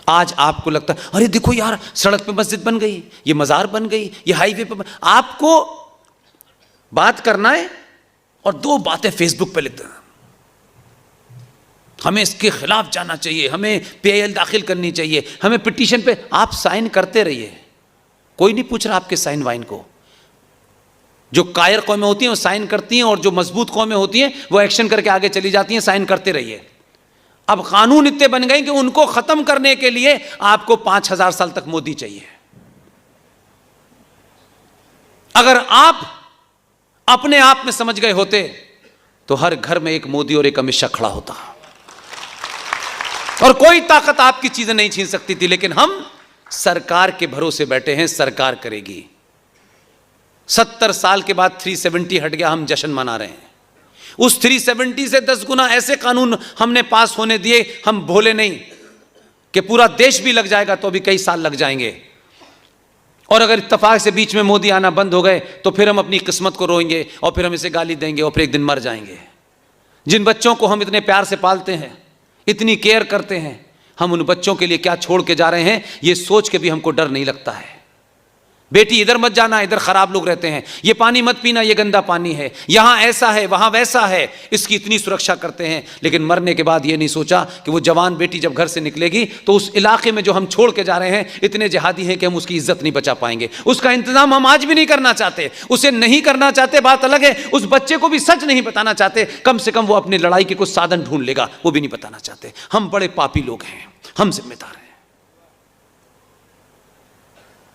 आज आपको लगता है अरे देखो यार, सड़क पे मस्जिद बन गई, ये मजार बन गई, ये हाईवे पे आपको बात करना है और दो बातें फेसबुक पे लिख देना, हमें इसके खिलाफ जाना चाहिए, हमें पीआईएल दाखिल करनी चाहिए, हमें पिटीशन पे। आप साइन करते रहिए, कोई नहीं पूछ रहा आपके साइन वाइन को। जो कायर कौमें होती हैं वो साइन करती हैं, और जो मजबूत कौमें होती हैं वो एक्शन करके आगे चली जाती हैं। साइन करते रहिए। अब कानून इतने बन गए कि उनको खत्म करने के लिए आपको 5000 साल तक मोदी चाहिए। अगर आप अपने आप में समझ गए होते तो हर घर में एक मोदी और एक अमित शाह खड़ा होता, और कोई ताकत आपकी चीजें नहीं छीन सकती थी। लेकिन हम सरकार के भरोसे बैठे हैं, सरकार करेगी। 70 साल के बाद 370 हट गया, हम जश्न मना रहे हैं। उस 370 से 10 गुना ऐसे कानून हमने पास होने दिए। हम भोले नहीं कि पूरा देश भी लग जाएगा तो भी कई साल लग जाएंगे, और अगर इत्तेफाक से बीच में मोदी आना बंद हो गए तो फिर हम अपनी किस्मत को रोएंगे, और फिर हम इसे गाली देंगे, और फिर एक दिन मर जाएंगे। जिन बच्चों को हम इतने प्यार से पालते हैं, इतनी केयर करते हैं, हम उन बच्चों के लिए क्या छोड़ के जा रहे हैं, ये सोच के भी हमको डर नहीं लगता है। बेटी इधर मत जाना, इधर खराब लोग रहते हैं, ये पानी मत पीना, ये गंदा पानी है, यहां ऐसा है वहां वैसा है, इसकी इतनी सुरक्षा करते हैं। लेकिन मरने के बाद ये नहीं सोचा कि वो जवान बेटी जब घर से निकलेगी तो उस इलाके में जो हम छोड़ के जा रहे हैं इतने जिहादी हैं कि हम उसकी इज्जत नहीं बचा पाएंगे। उसका इंतजाम हम आज भी नहीं करना चाहते, उसे नहीं करना चाहते, बात अलग है। उस बच्चे को भी सच नहीं बताना चाहते, कम से कम वो अपनी लड़ाई के कुछ साधन ढूंढ लेगा, वो भी नहीं बताना चाहते। हम बड़े पापी लोग हैं, हम जिम्मेदार हैं।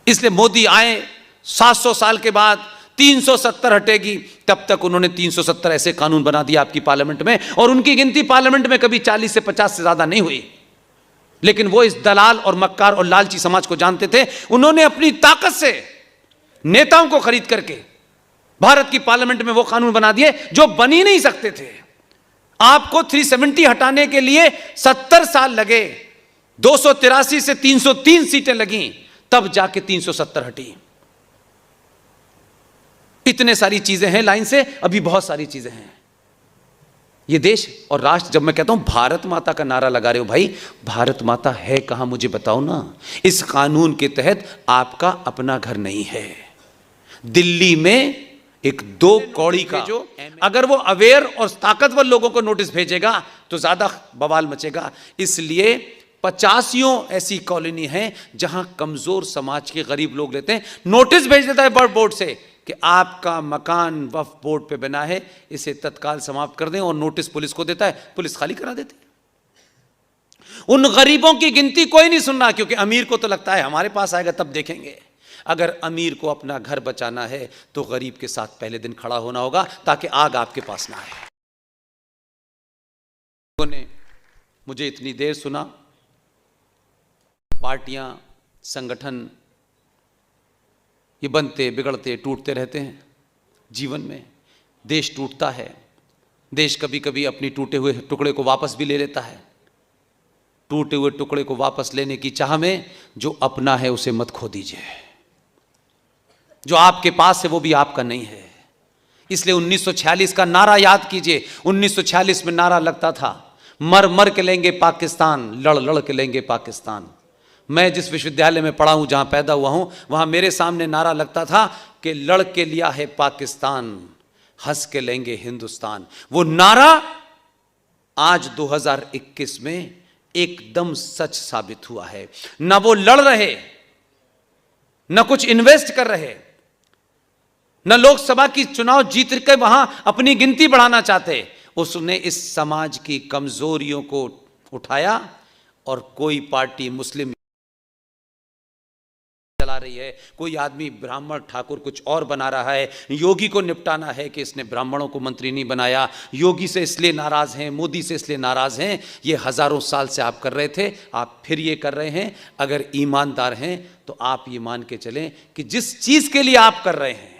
इसलिए मोदी आए, 700 साल के बाद 370 हटेगी, तब तक उन्होंने 370 ऐसे कानून बना दिया आपकी पार्लियामेंट में, और उनकी गिनती पार्लियामेंट में कभी 40 से 50 से ज्यादा नहीं हुई। लेकिन वो इस दलाल और मक्कार और लालची समाज को जानते थे। उन्होंने अपनी ताकत से नेताओं को खरीद करके भारत की पार्लियामेंट में वो कानून बना दिए जो बन ही नहीं सकते थे। आपको 370 हटाने के लिए 70 साल लगे, 283 से 303 सीटें लगी, तब जाके 370 हटी। इतने सारी चीजें हैं लाइन से, अभी बहुत सारी चीजें हैं। ये देश और राष्ट्र, जब मैं कहता हूं भारत माता का नारा लगा रहे हो, भाई भारत माता है कहां, मुझे बताओ ना। इस कानून के तहत आपका अपना घर नहीं है। दिल्ली में एक 2 कौड़ी का, अगर वो अवेयर और ताकतवर लोगों को नोटिस भेजेगा तो ज्यादा बवाल मचेगा। इसलिए 85 ऐसी कॉलोनी है जहां कमजोर समाज के गरीब लोग रहते हैं। नोटिस भेज देता है वक्फ बोर्ड से कि आपका मकान वक्फ बोर्ड पे बना है, इसे तत्काल समाप्त कर दें, और नोटिस पुलिस को देता है, पुलिस खाली करा देती है। उन गरीबों की गिनती कोई नहीं सुन रहा, क्योंकि अमीर को तो लगता है हमारे पास आएगा तब देखेंगे। अगर अमीर को अपना घर बचाना है तो गरीब के साथ पहले दिन खड़ा होना होगा, ताकि आग आपके पास ना आए। लोगों ने मुझे इतनी देर सुना, पार्टियां, संगठन ये बनते बिगड़ते टूटते रहते हैं जीवन में। देश टूटता है, देश कभी कभी अपनी टूटे हुए टुकड़े को वापस भी ले लेता है। टूटे हुए टुकड़े को वापस लेने की चाह में जो अपना है उसे मत खो दीजिए। जो आपके पास है वो भी आपका नहीं है। इसलिए 1946 का नारा याद कीजिए। 1946 में नारा लगता था, मर मर के लेंगे पाकिस्तान, लड़ लड़ के लेंगे पाकिस्तान। मैं जिस विश्वविद्यालय में पढ़ा हूं, जहां पैदा हुआ हूं, वहां मेरे सामने नारा लगता था कि लड़ के लिया है पाकिस्तान, हंस के लेंगे हिंदुस्तान। वो नारा आज 2021 में एकदम सच साबित हुआ है। ना वो लड़ रहे, न कुछ इन्वेस्ट कर रहे, न लोकसभा की चुनाव जीत के वहां अपनी गिनती बढ़ाना चाहते। उसने इस समाज की कमजोरियों को उठाया, और कोई पार्टी मुस्लिम चला रही है, कोई आदमी ब्राह्मण ठाकुर कुछ और बना रहा है। योगी को निपटाना है कि इसने ब्राह्मणों को मंत्री नहीं बनाया, योगी से इसलिए नाराज हैं, मोदी से इसलिए नाराज हैं। ये हजारों साल से आप कर रहे थे, आप फिर ये कर रहे हैं। अगर ईमानदार हैं तो आप ये मान के चलें कि जिस चीज के लिए आप कर रहे हैं,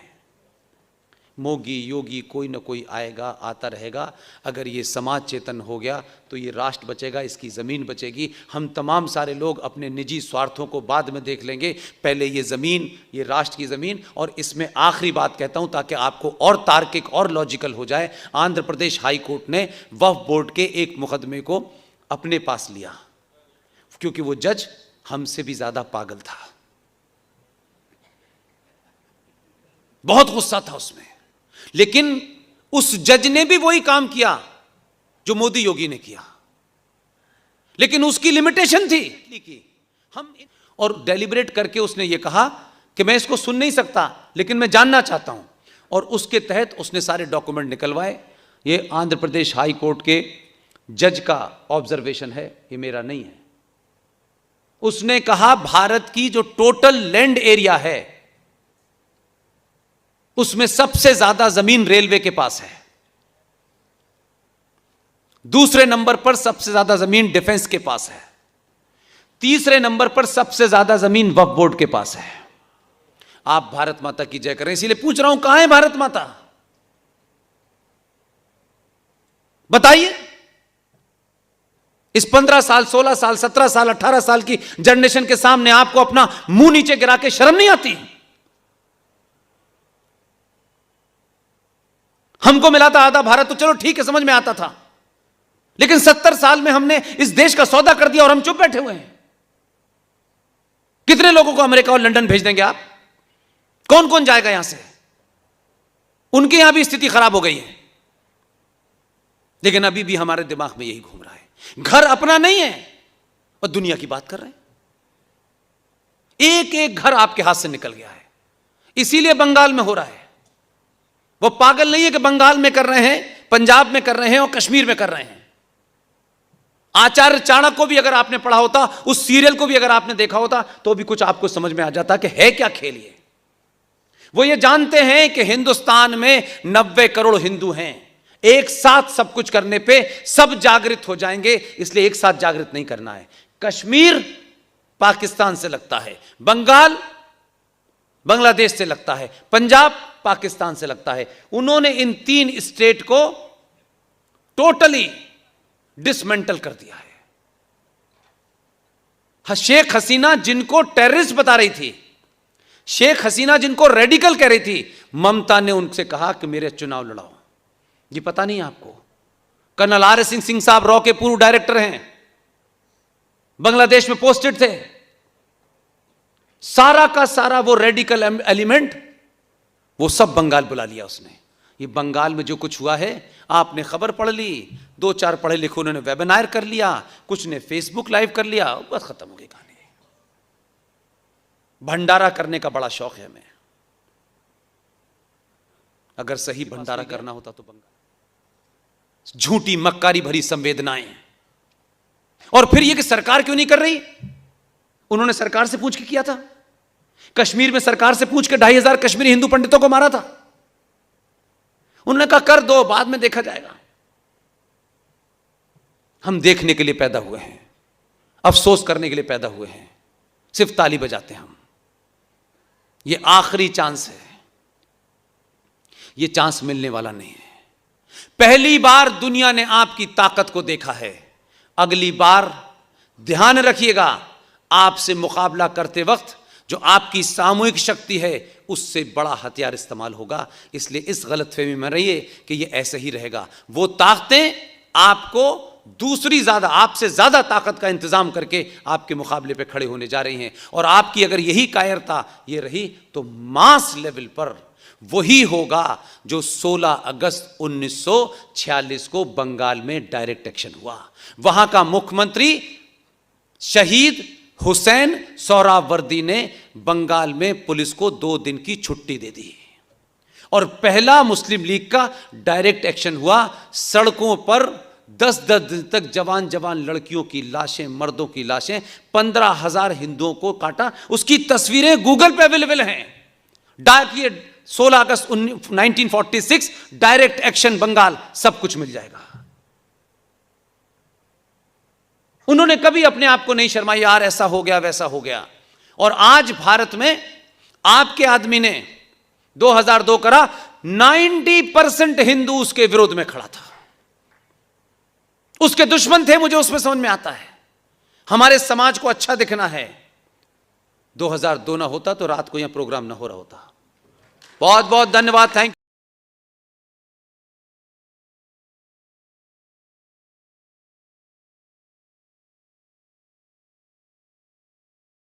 मोगी योगी कोई ना कोई आएगा, आता रहेगा। अगर ये समाज चेतन हो गया तो ये राष्ट्र बचेगा, इसकी ज़मीन बचेगी। हम तमाम सारे लोग अपने निजी स्वार्थों को बाद में देख लेंगे, पहले ये ज़मीन, ये राष्ट्र की ज़मीन। और इसमें आखिरी बात कहता हूँ ताकि आपको और तार्किक और लॉजिकल हो जाए। आंध्र प्रदेश हाई कोर्ट ने वक्फ बोर्ड के एक मुकदमे को अपने पास लिया। क्योंकि वो जज हमसे भी ज्यादा पागल था, बहुत गुस्सा था उसमें। लेकिन उस जज ने भी वही काम किया जो मोदी योगी ने किया, लेकिन उसकी लिमिटेशन थी कि हम, और डेलिब्रेट करके उसने ये कहा कि मैं इसको सुन नहीं सकता लेकिन मैं जानना चाहता हूं, और उसके तहत उसने सारे डॉक्यूमेंट निकलवाए। ये आंध्र प्रदेश हाई कोर्ट के जज का ऑब्जर्वेशन है, ये मेरा नहीं है। उसने कहा भारत की जो टोटल लैंड एरिया है उसमें सबसे ज्यादा जमीन रेलवे के पास है, दूसरे नंबर पर सबसे ज्यादा जमीन डिफेंस के पास है, तीसरे नंबर पर सबसे ज्यादा जमीन वक्फ बोर्ड के पास है। आप भारत माता की जय करें। इसीलिए पूछ रहा हूं, कहां है भारत माता? बताइए। इस 15 साल, 16 साल, 17 साल, 18 साल की जनरेशन के सामने आपको अपना मुंह नीचे गिरा के शर्म नहीं आती? हमको मिला था आधा भारत तो चलो ठीक है, समझ में आता था, लेकिन 70 साल में हमने इस देश का सौदा कर दिया और हम चुप बैठे हुए हैं। कितने लोगों को अमेरिका और लंदन भेज देंगे आप? कौन कौन जाएगा यहां से? उनके यहां भी स्थिति खराब हो गई है, लेकिन अभी भी हमारे दिमाग में यही घूम रहा है, घर अपना नहीं है और दुनिया की बात कर रहे हैं। एक एक घर आपके हाथ से निकल गया है। इसीलिए बंगाल में हो रहा है। वो पागल नहीं है कि बंगाल में कर रहे हैं, पंजाब में कर रहे हैं और कश्मीर में कर रहे हैं। आचार्य चाणक्य को भी अगर आपने पढ़ा होता, उस सीरियल को भी अगर आपने देखा होता, तो भी कुछ आपको समझ में आ जाता कि है क्या खेल ये। वो ये जानते हैं कि हिंदुस्तान में 90 करोड़ हिंदू हैं, एक साथ सब कुछ करने पे सब जागृत हो जाएंगे, इसलिए एक साथ जागृत नहीं करना है। कश्मीर पाकिस्तान से लगता है, बंगाल बांग्लादेश से लगता है, पंजाब पाकिस्तान से लगता है। उन्होंने इन 3 स्टेट को टोटली डिसमेंटल कर दिया है। शेख हसीना जिनको टेररिस्ट बता रही थी, शेख हसीना जिनको रेडिकल कह रही थी, ममता ने उनसे कहा कि मेरे चुनाव लड़ाओ। ये पता नहीं आपको? कर्नल आर एस सिंह साहब रॉ के पूर्व डायरेक्टर हैं, बांग्लादेश में पोस्टेड थे। सारा का सारा वो रेडिकल एलिमेंट वो सब बंगाल बुला लिया उसने। ये बंगाल में जो कुछ हुआ है, आपने खबर पढ़ ली, 2-4 पढ़े लिखे उन्होंने वेबिनार कर लिया, कुछ ने फेसबुक लाइव कर लिया, बस खत्म हो गई कहानी। भंडारा करने का बड़ा शौक है हमें। अगर सही भंडारा करना होता तो बंगाल, झूठी मक्कारी भरी संवेदनाएं, और फिर यह कि सरकार क्यों नहीं कर रही? उन्होंने सरकार से पूछ के किया था। कश्मीर में सरकार से पूछ के 2500 कश्मीरी हिंदू पंडितों को मारा था। उन्होंने कहा कर दो, बाद में देखा जाएगा। हम देखने के लिए पैदा हुए हैं, अफसोस करने के लिए पैदा हुए हैं, सिर्फ ताली बजाते हैं हम। ये आखिरी चांस है, ये चांस मिलने वाला नहीं है। पहली बार दुनिया ने आपकी ताकत को देखा है, अगली बार ध्यान रखिएगा, आपसे मुकाबला करते वक्त जो आपकी सामूहिक शक्ति है उससे बड़ा हथियार इस्तेमाल होगा। इसलिए इस गलतफहमी में रहिए कि ये ऐसे ही रहेगा। वो ताकतें आपको दूसरी ज्यादा, आपसे ज्यादा ताकत का इंतजाम करके आपके मुकाबले पे खड़े होने जा रही हैं, और आपकी अगर यही कायरता ये रही तो मास लेवल पर वही होगा जो 16 अगस्त 1946 को बंगाल में डायरेक्ट एक्शन हुआ। वहां का मुख्यमंत्री शहीद हुसैन सोहरावर्दी ने बंगाल में पुलिस को 2 दिन की छुट्टी दे दी, और पहला मुस्लिम लीग का डायरेक्ट एक्शन हुआ। सड़कों पर 10-10 दिन तक जवान जवान लड़कियों की लाशें, मर्दों की लाशें, 15,000 हिंदुओं को काटा। उसकी तस्वीरें गूगल पे अवेलेबल हैं। ये 16 अगस्त 1946 डायरेक्ट एक्शन बंगाल, सब कुछ मिल जाएगा। उन्होंने कभी अपने आप को नहीं शर्माया, यार ऐसा हो गया वैसा हो गया। और आज भारत में आपके आदमी ने 2002 करा, 90% हिंदू उसके विरोध में खड़ा था, उसके दुश्मन थे। मुझे उसमें समझ में आता है, हमारे समाज को अच्छा दिखना है। 2002 ना होता तो रात को यहां प्रोग्राम ना हो रहा होता। बहुत बहुत धन्यवाद, थैंक यू।